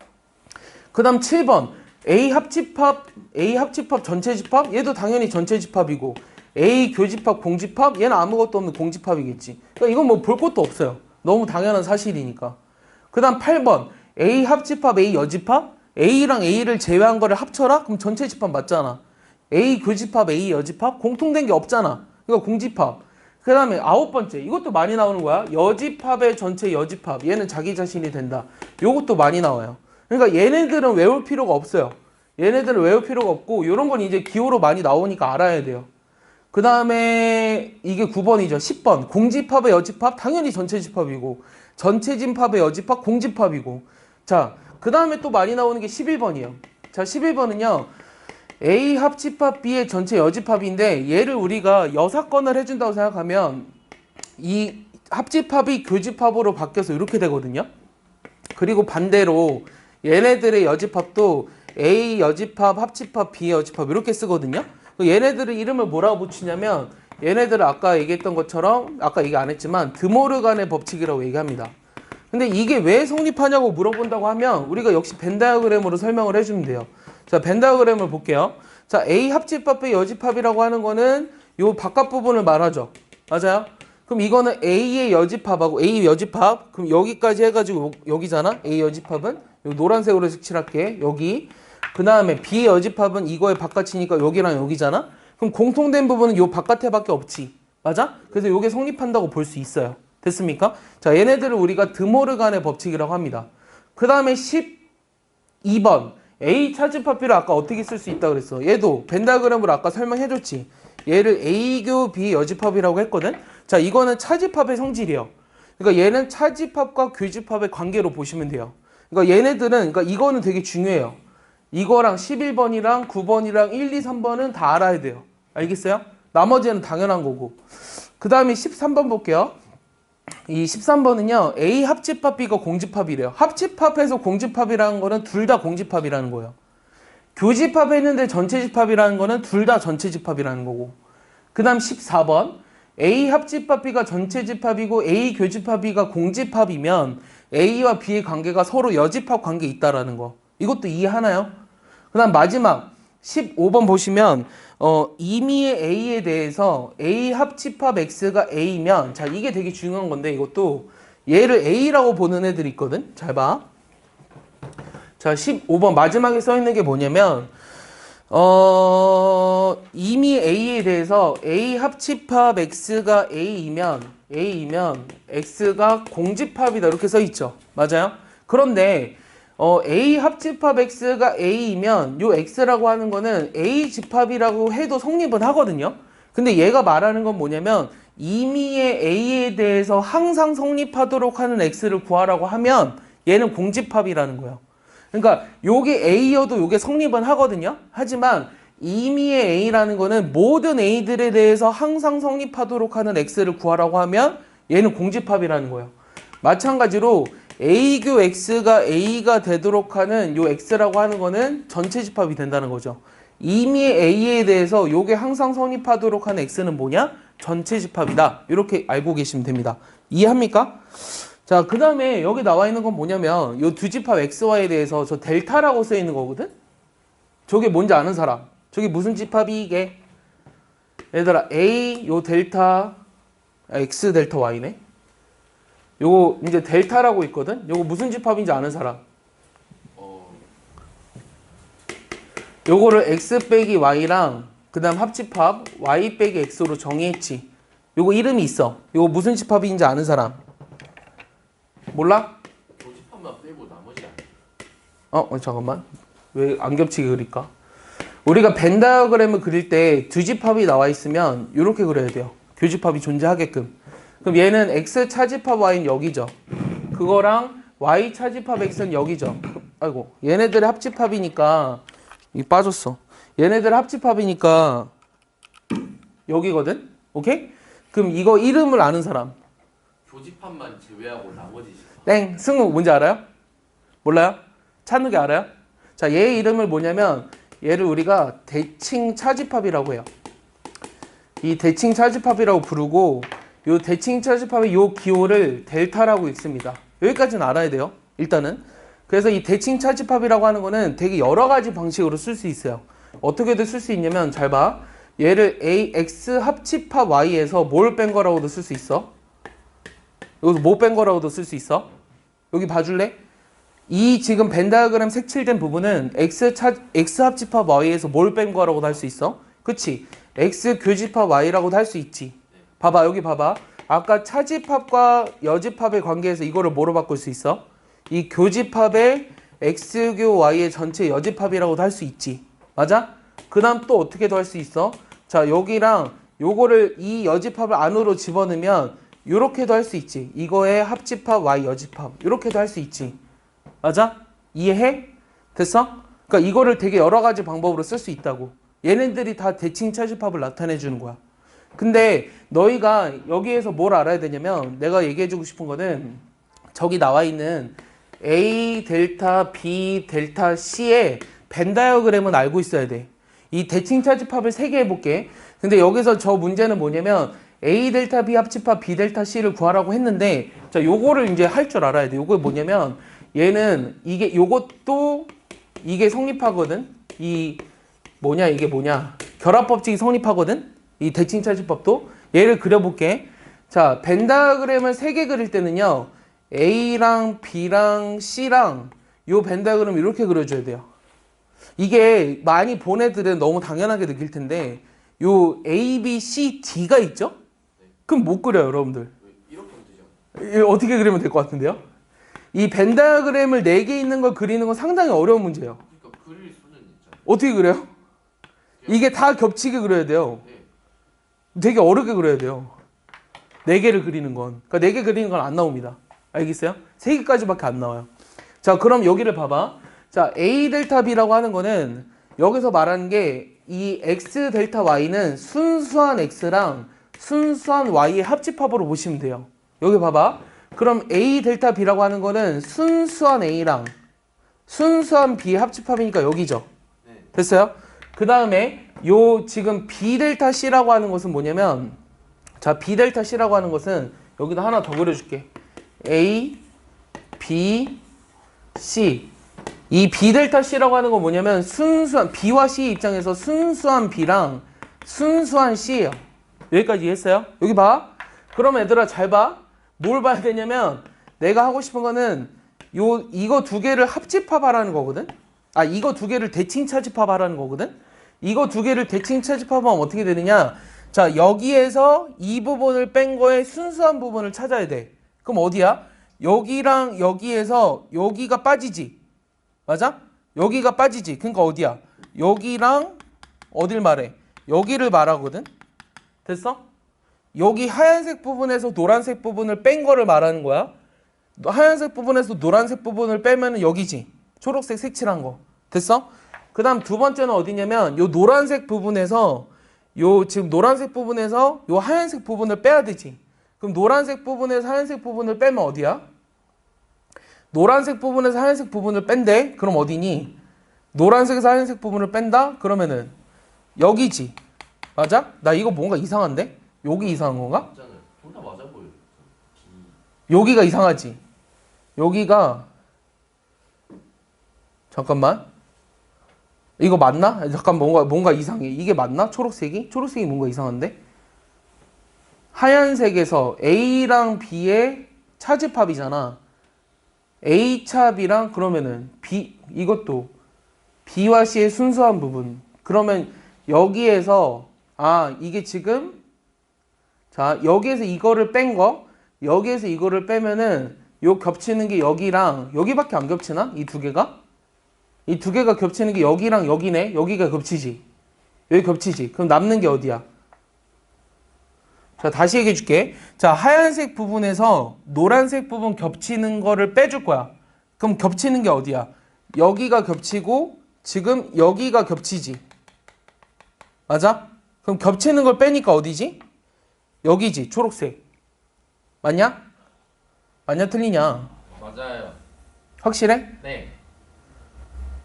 그 다음 7번 A 합집합 전체 집합 얘도 당연히 전체 집합이고 A 교집합 공집합 얘는 아무것도 없는 공집합이겠지. 그러니까 이건 뭐 볼 것도 없어요. 너무 당연한 사실이니까. 그 다음 8번 A 합집합 A 여집합 A랑 A를 제외한 거를 합쳐라? 그럼 전체 집합 맞잖아. A 교집합 A 여집합 공통된 게 없잖아. 그러니까 공집합. 그 다음에 9번째 이것도 많이 나오는 거야. 여집합의 전체 여집합 얘는 자기 자신이 된다. 요것도 많이 나와요. 그러니까 얘네들은 외울 필요가 없어요. 얘네들은 외울 필요가 없고 이런 건 이제 기호로 많이 나오니까 알아야 돼요. 그 다음에 이게 9번이죠. 10번 공집합의 여집합 당연히 전체 집합이고 전체 집합의 여집합 공집합이고. 자, 그 다음에 또 많이 나오는 게 11번이에요. 자, 11번은요. A 합집합 B의 전체 여집합인데 얘를 우리가 여사건을 해준다고 생각하면 이 합집합이 교집합으로 바뀌어서 이렇게 되거든요. 그리고 반대로 얘네들의 여집합도 A 여집합, 합집합, B 여집합 이렇게 쓰거든요. 얘네들의 이름을 뭐라고 붙이냐면 얘네들은 아까 얘기했던 것처럼 아까 얘기 안 했지만 드모르간의 법칙이라고 얘기합니다. 근데 이게 왜 성립하냐고 물어본다고 하면 우리가 역시 벤 다이어그램으로 설명을 해주면 돼요. 자, 벤 다이어그램을 볼게요. 자, A 합집합 B 여집합이라고 하는 거는 요 바깥 부분을 말하죠. 맞아요? 그럼 이거는 A의 여집합하고 A 여집합 그럼 여기까지 해가지고 여기잖아. A 여집합은 요 노란색으로 색칠할게. 여기 그 다음에 B 여집합은 이거의 바깥이니까 여기랑 여기잖아. 그럼 공통된 부분은 요 바깥에 밖에 없지. 맞아? 그래서 요게 성립한다고 볼 수 있어요. 됐습니까? 자, 얘네들을 우리가 드모르간의 법칙이라고 합니다. 그 다음에 12번 A 차집합 B를 아까 어떻게 쓸 수 있다 그랬어? 얘도 벤 다이어그램으로 아까 설명해줬지. 얘를 A교 B 여집합이라고 했거든. 자, 이거는 차집합의 성질이에요. 그러니까 얘는 차집합과 교집합의 관계로 보시면 돼요. 그러니까 얘네들은 그러니까 이거는 되게 중요해요. 이거랑 11번이랑 9번이랑 1, 2, 3번은 다 알아야 돼요. 알겠어요? 나머지는 당연한 거고. 그 다음에 13번 볼게요. 이 13번은요. A 합집합 B가 공집합이래요. 합집합에서 공집합이라는 거는 둘 다 공집합이라는 거예요. 교집합 했는데 전체 집합이라는 거는 둘 다 전체 집합이라는 거고. 그 다음 14번 A 합집합 B가 전체 집합이고 A 교집합 B가 공집합이면 A와 B의 관계가 서로 여집합 관계에 있다라는 거. 이것도 이해하나요? 그 다음 마지막 15번 보시면 임의의 A에 대해서 A 합집합 X가 A면 자, 이게 되게 중요한 건데 이것도 얘를 A라고 보는 애들이 있거든. 잘 봐. 자, 15번 마지막에 써 있는 게 뭐냐면 이미 A에 대해서 A 합집합 X가 A이면 X가 공집합이다 이렇게 써 있죠. 맞아요? 그런데 A 합집합 X가 A이면 요 X라고 하는 거는 A 집합이라고 해도 성립은 하거든요. 근데 얘가 말하는 건 뭐냐면 이미의 A에 대해서 항상 성립하도록 하는 X를 구하라고 하면 얘는 공집합이라는 거예요. 그러니까 요게 A여도 요게 성립은 하거든요. 하지만 이미의 A라는 거는 모든 A들에 대해서 항상 성립하도록 하는 X를 구하라고 하면 얘는 공집합이라는 거예요. 마찬가지로 A교 X가 A가 되도록 하는 요 X라고 하는 거는 전체 집합이 된다는 거죠. 이미의 A에 대해서 요게 항상 성립하도록 하는 X는 뭐냐? 전체 집합이다. 이렇게 알고 계시면 됩니다. 이해합니까? 자, 그 다음에 여기 나와 있는 건 뭐냐면 요 두 집합 XY에 대해서 저 델타라고 써 있는 거거든? 저게 뭔지 아는 사람? 저게 무슨 집합이 이게? 얘들아 A 요 델타 X 델타 Y네? 요거 이제 델타라고 있거든? 요거 무슨 집합인지 아는 사람? 요거를 X 빼기 Y랑 그 다음 합집합 Y 빼기 X로 정의했지. 요거 이름이 있어. 요거 무슨 집합인지 아는 사람? 몰라? 교집합만 빼고 나머지 잠깐만. 왜 안 겹치게 그릴까? 우리가 벤 다이어그램을 그릴 때 두 집합이 나와 있으면 이렇게 그려야 돼요. 교집합이 존재하게끔. 그럼 얘는 X 차집합 Y는 여기죠. 그거랑 Y 차집합 X는 여기죠. 아이고, 얘네들의 합집합이니까 이 빠졌어. 얘네들 합집합이니까 여기거든. 오케이? 그럼 이거 이름을 아는 사람? 교집합만 제외하고 나머지 집합. 땡. 승우 뭔지 알아요? 몰라요? 찬욱이 알아요? 자, 얘의 이름을 뭐냐면 얘를 우리가 대칭 차집합이라고 해요. 이 대칭 차집합이라고 부르고 요 대칭 차집합의 요 기호를 델타라고 읽습니다. 여기까지는 알아야 돼요. 일단은. 그래서 이 대칭 차집합이라고 하는 거는 되게 여러 가지 방식으로 쓸 수 있어요. 어떻게든 쓸 수 있냐면 잘 봐. 얘를 AX 합집합 Y에서 뭘 뺀 거라고도 쓸 수 있어. 여기서 뭐 뺀 거라고도 쓸 수 있어. 여기 봐줄래? 이 지금 벤 다이어그램 색칠된 부분은 X 합집합 Y에서 뭘 뺀 거라고도 할 수 있어. 그치? X 교집합 Y라고도 할 수 있지. 봐봐, 여기 봐봐. 아까 차집합과 여집합의 관계에서 이거를 뭐로 바꿀 수 있어? 이 교집합의 X교 Y의 전체 여집합이라고도 할 수 있지. 맞아? 그 다음 또 어떻게도 할 수 있어? 자, 여기랑 요거를 이 여집합을 안으로 집어넣으면 요렇게도 할 수 있지. 이거의 합집합 Y 여집합. 요렇게도 할 수 있지. 맞아? 이해해? 됐어? 그러니까 이거를 되게 여러 가지 방법으로 쓸 수 있다고. 얘네들이 다 대칭 차집합을 나타내 주는 거야. 근데 너희가 여기에서 뭘 알아야 되냐면 내가 얘기해주고 싶은 거는 저기 나와 있는 A 델타 B 델타 C의 벤 다이어그램은 알고 있어야 돼. 이 대칭 차집합을 3개 해볼게. 근데 여기서 저 문제는 뭐냐면 A 델타 B 합집합 B 델타 C를 구하라고 했는데 자 요거를 이제 할 줄 알아야 돼. 요거 뭐냐면 얘는 이게 요것도 이게 성립하거든. 이 뭐냐 이게 뭐냐 결합법칙이 성립하거든. 이 대칭 차집합도 얘를 그려볼게. 자 벤 다이어그램을 3개 그릴 때는요 A랑 B랑 C랑 요 벤 다이어그램 이렇게 그려줘야 돼요. 이게 많이 본 애들은 너무 당연하게 느낄 텐데 요 A, B, C, D가 있죠? 그럼 못 그려요 여러분들. 이렇게 하면 되죠. 어떻게 그리면 될 것 같은데요? 이 벤 다이어그램을 4개 있는 걸 그리는 건 상당히 어려운 문제예요. 그러니까 그릴 수는 있잖아요. 어떻게 그려요? 이게 다 겹치게 그려야 돼요. 네. 되게 어렵게 그려야 돼요. 4개를 그리는 건. 그러니까 4개 그리는 건 안 나옵니다. 알겠어요? 3개까지밖에 안 나와요. 자, 그럼 여기를 봐봐. 자, A 델타 B라고 하는 거는 여기서 말하는 게 이 X 델타 Y는 순수한 X랑 순수한 Y의 합집합으로 보시면 돼요. 여기 봐봐. 그럼 A 델타 B라고 하는 거는 순수한 A랑 순수한 B의 합집합이니까 여기죠. 네. 됐어요? 그 다음에 요 지금 B 델타 C라고 하는 것은 뭐냐면 자 B 델타 C라고 하는 것은 여기다 하나 더 그려줄게. A, B, C. 이 B 델타 C라고 하는 건 뭐냐면 순수한 B와 C 입장에서 순수한 B랑 순수한 C예요. 여기까지 이해했어요? 여기 봐. 그럼 얘들아 잘 봐. 뭘 봐야 되냐면 내가 하고 싶은 거는 이거 2개를 합집합하라는 거거든. 이거 2개를 대칭 차집합하라는 거거든. 이거 두 개를 대칭 차집합하면 어떻게 되느냐? 자, 여기에서 이 부분을 뺀 거에 순수한 부분을 찾아야 돼. 그럼 어디야? 여기랑 여기에서 여기가 빠지지. 맞아? 여기가 빠지지. 그러니까 어디야? 여기랑 어딜 말해? 여기를 말하거든. 됐어? 여기 하얀색 부분에서 노란색 부분을 뺀 거를 말하는 거야. 하얀색 부분에서 노란색 부분을 빼면 여기지. 초록색 색칠한 거. 됐어? 그 다음 두 번째는 어디냐면 요 노란색 부분에서 요 지금 노란색 부분에서 요 하얀색 부분을 빼야 되지. 그럼 노란색 부분에서 하얀색 부분을 빼면 어디야? 노란색 부분에서 하얀색 부분을 뺀대. 그럼 어디니? 노란색에서 하얀색 부분을 뺀다? 그러면은 여기지. 맞아? 나 이거 뭔가 이상한데? 여기 이상한 건가? 맞잖아요. 둘 다 맞아 보여. 여기가 이상하지. 여기가 잠깐만. 이거 맞나? 잠깐 뭔가 이상해. 이게 맞나? 초록색이? 초록색이 뭔가 이상한데? 하얀색에서 A랑 B의 차집합이잖아. A 차 그러면은 B 이것도 B와 C의 순수한 부분. 그러면 여기에서 이게 지금 자, 여기에서 이거를 뺀 거, 여기에서 이거를 빼면은 요 겹치는 게 여기랑 여기밖에 안 겹치나? 이 두 개가? 이 두 개가 겹치는 게 여기랑 여기네. 여기가 겹치지. 여기 겹치지. 그럼 남는 게 어디야? 자, 다시 얘기해 줄게. 자, 하얀색 부분에서 노란색 부분 겹치는 거를 빼줄 거야. 그럼 겹치는 게 어디야? 여기가 겹치고 지금 여기가 겹치지. 맞아? 그럼 겹치는 걸 빼니까 어디지? 여기지. 초록색. 맞냐? 맞냐 틀리냐? 맞아요. 확실해? 네.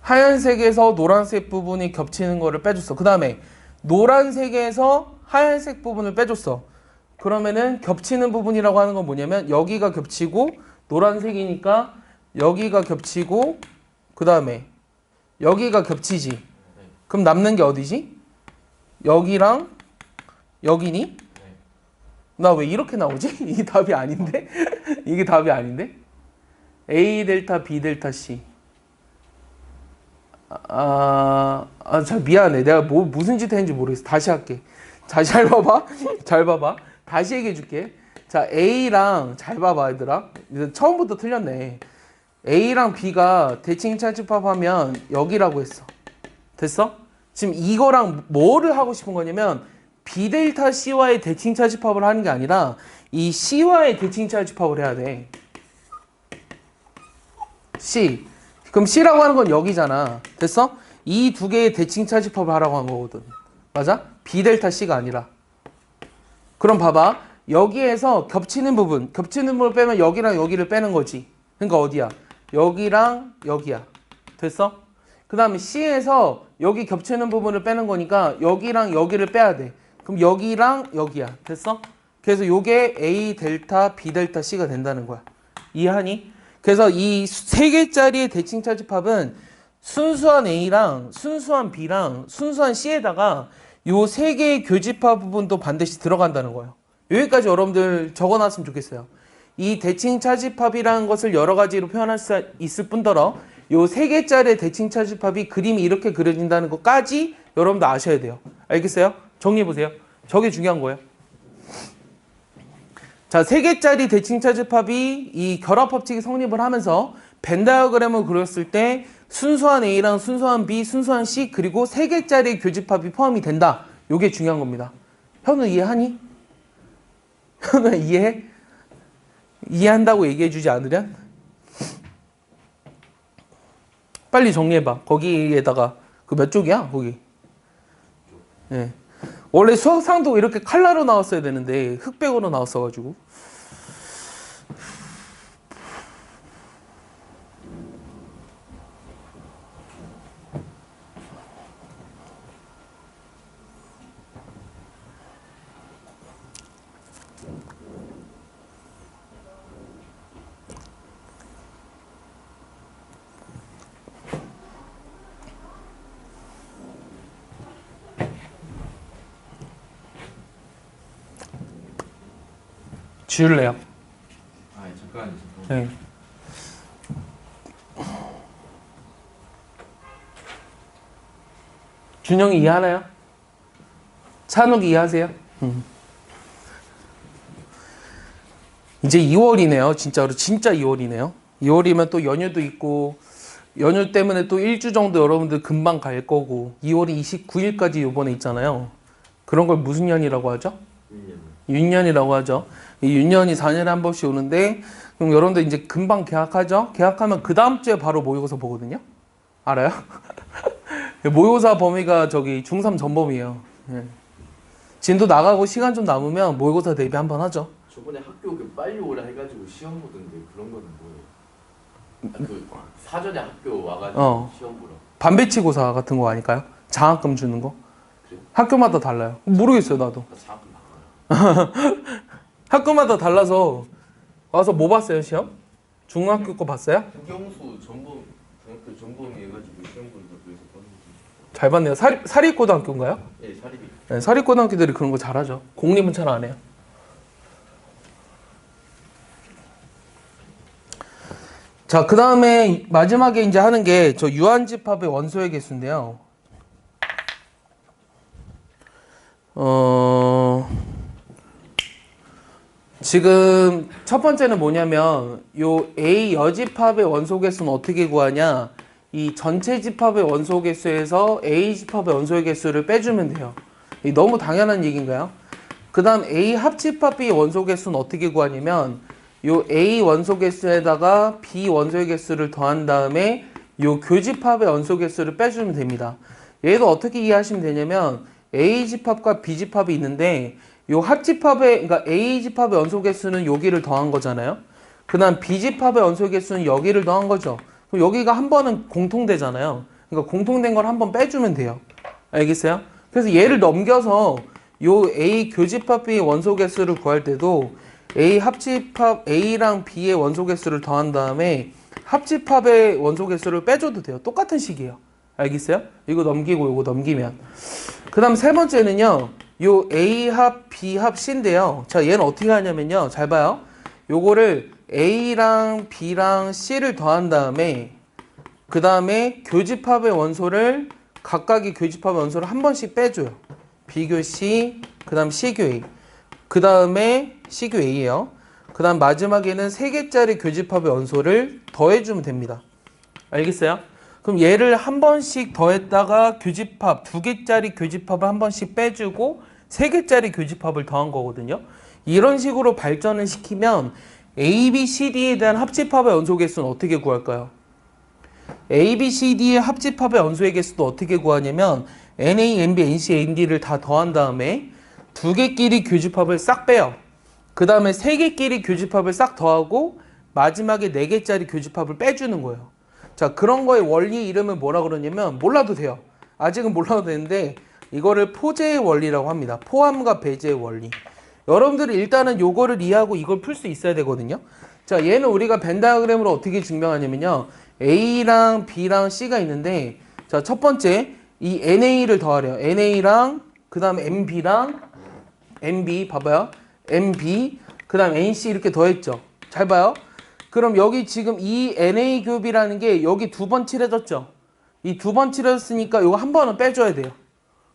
하얀색에서 노란색 부분이 겹치는 거를 빼줬어. 그 다음에 노란색에서 하얀색 부분을 빼줬어. 그러면은 겹치는 부분이라고 하는 건 뭐냐면 여기가 겹치고 노란색이니까 여기가 겹치고 그 다음에 여기가 겹치지. 그럼 남는 게 어디지? 여기랑 여기니? 나 왜 이렇게 나오지? 이게 답이 아닌데? 이게 답이 아닌데? A 델타 B 델타 C. 잘 미안해. 내가 무슨 짓 했는지 모르겠어. 다시 할게. 자, 잘 봐봐. 잘 봐봐. 다시 얘기해 줄게. 자, A랑 잘 봐봐, 얘들아. 처음부터 틀렸네. A랑 B가 대칭 차집합하면 여기라고 했어. 됐어? 지금 이거랑 뭐를 하고 싶은 거냐면 B 델타 C와의 대칭 차집합을 하는 게 아니라 이 C와의 대칭 차집합을 해야 돼. C. 그럼 C라고 하는 건 여기잖아. 됐어? 이 두 개의 대칭 차집합을 하라고 한 거거든. 맞아? B 델타 C가 아니라. 그럼 봐봐. 여기에서 겹치는 부분을 빼면 여기랑 여기를 빼는 거지. 그러니까 어디야? 여기랑 여기야. 됐어? 그 다음에 C에서 여기 겹치는 부분을 빼는 거니까 여기랑 여기를 빼야 돼. 그럼 여기랑 여기야. 됐어? 그래서 요게 A 델타 B 델타 C가 된다는 거야. 이해하니? 그래서 이 세 개짜리의 대칭 차집합은 순수한 A랑 순수한 B랑 순수한 C에다가 요 세 개의 교집합 부분도 반드시 들어간다는 거예요. 여기까지 여러분들 적어놨으면 좋겠어요. 이 대칭 차집합이라는 것을 여러 가지로 표현할 수 있을 뿐더러 요 세 개짜리의 대칭 차집합이 그림이 이렇게 그려진다는 것까지 여러분들 아셔야 돼요. 알겠어요? 정리해보세요. 저게 중요한 거예요. 자, 세 개짜리 대칭 차집합이 이 결합 법칙이 성립을 하면서 벤 다이어그램을 그렸을 때 순수한 A랑 순수한 B, 순수한 C 그리고 세 개짜리 교집합이 포함이 된다. 요게 중요한 겁니다. 현우 이해하니? 현우 이해해? 이해한다고 얘기해주지 않으려? 빨리 정리해봐. 거기에다가 그 몇 쪽이야? 거기. 예. 원래 수학상도 이렇게 칼라로 나왔어야 되는데 흑백으로 나왔어가지고. 지울래요? 잠깐만요. 네. 준영이 이해하나요? 찬욱이 이해하세요? 이제 2월이네요. 진짜로 진짜 2월이네요. 2월이면 또 연휴도 있고 연휴 때문에 또 일주 정도 여러분들 금방 갈 거고 2월이 29일까지 요번에 있잖아요. 그런 걸 무슨 년이라고 하죠? 윤년이라고 하죠. 이 윤년이 4년에 한 번씩 오는데 그럼 여러분들 이제 금방 개학하죠? 개학하면 그 다음 주에 바로 모의고사 보거든요. 알아요? 모의고사 범위가 저기 중3 전범이에요. 예. 진도 나가고 시간 좀 남으면 모의고사 대비 한번 하죠. 저번에 학교 그 빨리 오라 해가지고 시험 보던데 그런 거는 뭐예요? 그 사전에 학교 와가지고 시험 보러. 반배치고사 같은 거 아닐까요? 장학금 주는 거? 그래요? 학교마다 달라요. 모르겠어요, 나도. 나 장학금 나가요. 학교마다 달라서 와서 뭐 봤어요, 시험? 중학교 거 봤어요? 국영수 전범 중학교 전범이 해가지고 시험 보는 거 그래서 보는 거지. 잘 봤네요. 사립고등학교인가요? 예, 사립이. 네, 사립고등학교들이 그런 거 잘하죠. 공립은 잘 안 해요. 자, 그 다음에 마지막에 이제 하는 게 저 유한집합의 원소의 개수인데요. 지금 첫 번째는 뭐냐면 요 A 여집합의 원소 개수는 어떻게 구하냐? 이 전체 집합의 원소 개수에서 A 집합의 원소의 개수를 빼주면 돼요. 이 너무 당연한 얘기인가요? 그 다음 A 합집합의 원소 개수는 어떻게 구하냐면 요 A 원소 개수에다가 B 원소의 개수를 더한 다음에 요 교집합의 원소 개수를 빼주면 됩니다. 얘도 어떻게 이해하시면 되냐면 A 집합과 B 집합이 있는데 요 합집합의 그러니까 A 집합의 원소 개수는 여기를 더한 거잖아요. 그다음 B 집합의 원소 개수는 여기를 더한 거죠. 그럼 여기가 한 번은 공통되잖아요. 그러니까 공통된 걸 한 번 빼주면 돼요. 알겠어요? 그래서 얘를 넘겨서 요 A 교집합의 원소 개수를 구할 때도 A 합집합 A랑 B의 원소 개수를 더한 다음에 합집합의 원소 개수를 빼줘도 돼요. 똑같은 식이에요. 알겠어요? 이거 넘기고 이거 넘기면. 그 다음 세 번째는요. 요 A 합 B 합 C인데요. 자, 얘는 어떻게 하냐면요. 잘 봐요. 요거를 A랑 B랑 C를 더한 다음에 그 다음에 교집합의 원소를 각각의 교집합의 원소를 한 번씩 빼줘요. B교 C, 그 다음 C교 A. 그 다음에 C교 A예요. 그 다음 마지막에는 3개짜리 교집합의 원소를 더해주면 됩니다. 알겠어요? 그럼 얘를 한 번씩 더했다가 교집합, 2개짜리 교집합을 한 번씩 빼주고 3개짜리 교집합을 더한 거거든요. 이런 식으로 발전을 시키면 A, B, C, D에 대한 합집합의 원소 개수는 어떻게 구할까요? A, B, C, D의 합집합의 원소의 개수도 어떻게 구하냐면 NA, NB, NC, ND를 다 더한 다음에 2개끼리 교집합을 싹 빼요. 그 다음에 3개끼리 교집합을 싹 더하고 마지막에 4개짜리 교집합을 빼주는 거예요. 자, 그런 거의 원리 이름을 뭐라 그러냐면 몰라도 돼요. 아직은 몰라도 되는데 이거를 포제의 원리라고 합니다. 포함과 배제의 원리. 여러분들이 일단은 요거를 이해하고 이걸 풀 수 있어야 되거든요. 자, 얘는 우리가 벤 다이어그램으로 어떻게 증명하냐면요. A랑 B랑 C가 있는데 자, 첫 번째 이 NA를 더하래요. NA랑 그 다음 MB랑 MB 봐봐요. MB 그 다음 NC 이렇게 더했죠. 잘 봐요. 그럼 여기 지금 이 NA급이라는 게 여기 2번 칠해졌죠. 이 2번 칠해졌으니까 이거 한 번은 빼줘야 돼요.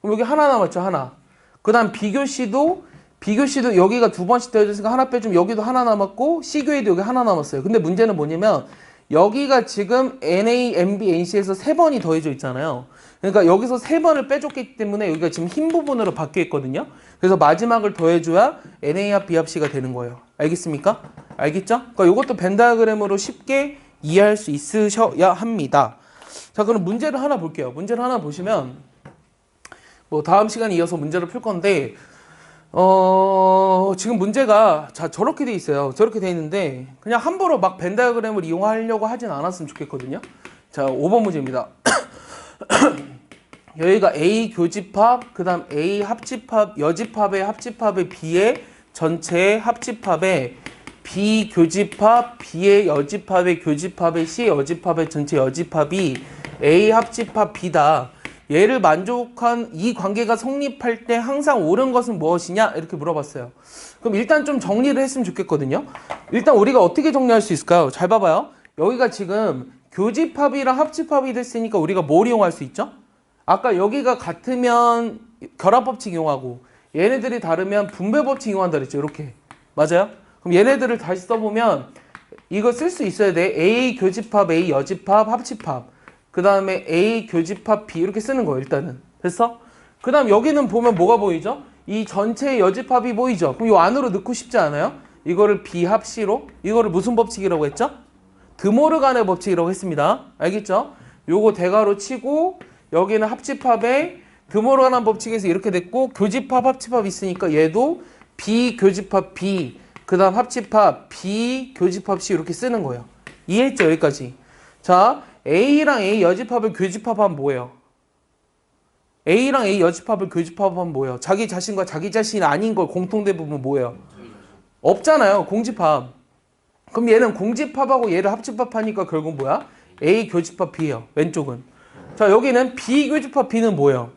그럼 여기 하나 남았죠. 하나. 그 다음 B교시도 여기가 2번씩 더해졌으니까 하나 빼주면 여기도 하나 남았고 C교에도 여기 하나 남았어요. 근데 문제는 뭐냐면 여기가 지금 NA, MB, NC에서 3번이 더해져 있잖아요. 그러니까 여기서 3번을 빼줬기 때문에 여기가 지금 흰 부분으로 바뀌어 있거든요. 그래서 마지막을 더해줘야 NA 합 B 합 C가 되는 거예요. 알겠습니까? 알겠죠? 그러니까 이것도 벤 다이어그램으로 쉽게 이해할 수 있으셔야 합니다. 자, 그럼 문제를 하나 볼게요. 문제를 하나 보시면 뭐 다음 시간에 이어서 문제를 풀 건데 지금 문제가 자 저렇게 돼 있어요. 저렇게 돼 있는데 그냥 함부로 막 벤 다이어그램을 이용하려고 하진 않았으면 좋겠거든요. 자, 5번 문제입니다. 여기가 A 교집합, 그 다음 A 합집합, 여집합의 합집합의 B의 전체 합집합의 B 교집합, B의 여집합의 교집합의 C 여집합의 전체 여집합이 A 합집합 B다. 얘를 만족한 이 관계가 성립할 때 항상 옳은 것은 무엇이냐? 이렇게 물어봤어요. 그럼 일단 좀 정리를 했으면 좋겠거든요. 일단 우리가 어떻게 정리할 수 있을까요? 잘 봐봐요. 여기가 지금 교집합이랑 합집합이 됐으니까 우리가 뭘 이용할 수 있죠? 아까 여기가 같으면 결합법칙 이용하고 얘네들이 다르면 분배법칙 이용한다 그랬죠. 이렇게. 맞아요? 그럼 얘네들을 다시 써보면 이거 쓸 수 있어야 돼. A 교집합, A 여집합, 합집합. 그 다음에 A 교집합 B 이렇게 쓰는 거예요. 일단은. 됐어? 그 다음 여기는 보면 뭐가 보이죠? 이 전체의 여집합이 보이죠? 그럼 이 안으로 넣고 싶지 않아요? 이거를 비합시로 이거를 무슨 법칙이라고 했죠? 드모르간의 법칙이라고 했습니다. 알겠죠? 요거 대괄호 치고 여기는 합집합에 드모르간 법칙에서 이렇게 됐고 교집합 합집합 있으니까 얘도 비교집합 B 그 다음 합집합 비교집합 C 이렇게 쓰는 거예요. 이해했죠? 여기까지. 자, A랑 A 여집합을 교집합하면 뭐예요? A랑 A 여집합을 교집합하면 뭐예요? 자기 자신과 자기 자신이 아닌 걸 공통된 부분 뭐예요? 없잖아요. 공집합. 그럼 얘는 공집합하고 얘를 합집합하니까 결국 뭐야? A 교집합 B예요. 왼쪽은. 자, 여기는 B 교집합 B는 뭐예요?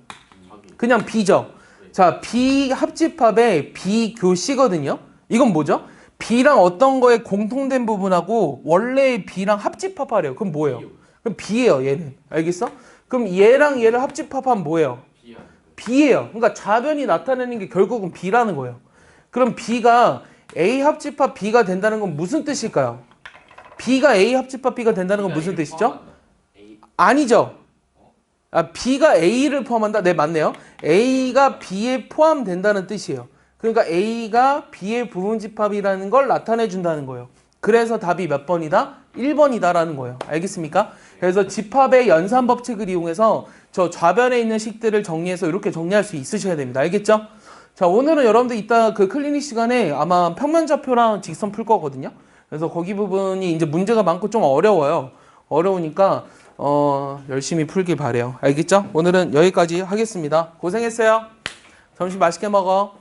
그냥 B죠. 자, B 합집합의 B 교 C거든요. 이건 뭐죠? B랑 어떤 거에 공통된 부분하고 원래의 B랑 합집합하래요. 그럼 뭐예요? 그럼 B예요. 얘는. 알겠어? 그럼 얘랑 얘를 합집합하면 뭐예요? B예요. 그러니까 좌변이 나타내는 게 결국은 B라는 거예요. 그럼 B가 A 합집합 B가 된다는 건 무슨 뜻일까요? B가 A 합집합 B가 된다는 건 무슨 뜻이죠? 아니죠. 아, B가 A를 포함한다? 네, 맞네요. A가 B에 포함된다는 뜻이에요. 그러니까 A가 B의 부분집합이라는 걸 나타내 준다는 거예요. 그래서 답이 몇 번이다? 1번이다라는 거예요. 알겠습니까? 그래서 집합의 연산 법칙을 이용해서 저 좌변에 있는 식들을 정리해서 이렇게 정리할 수 있으셔야 됩니다. 알겠죠? 자, 오늘은 여러분들 이따 그 클리닉 시간에 아마 평면좌표랑 직선 풀 거거든요. 그래서 거기 부분이 이제 문제가 많고 좀 어려워요. 어려우니까 열심히 풀길 바래요. 알겠죠? 오늘은 여기까지 하겠습니다. 고생했어요. 점심 맛있게 먹어.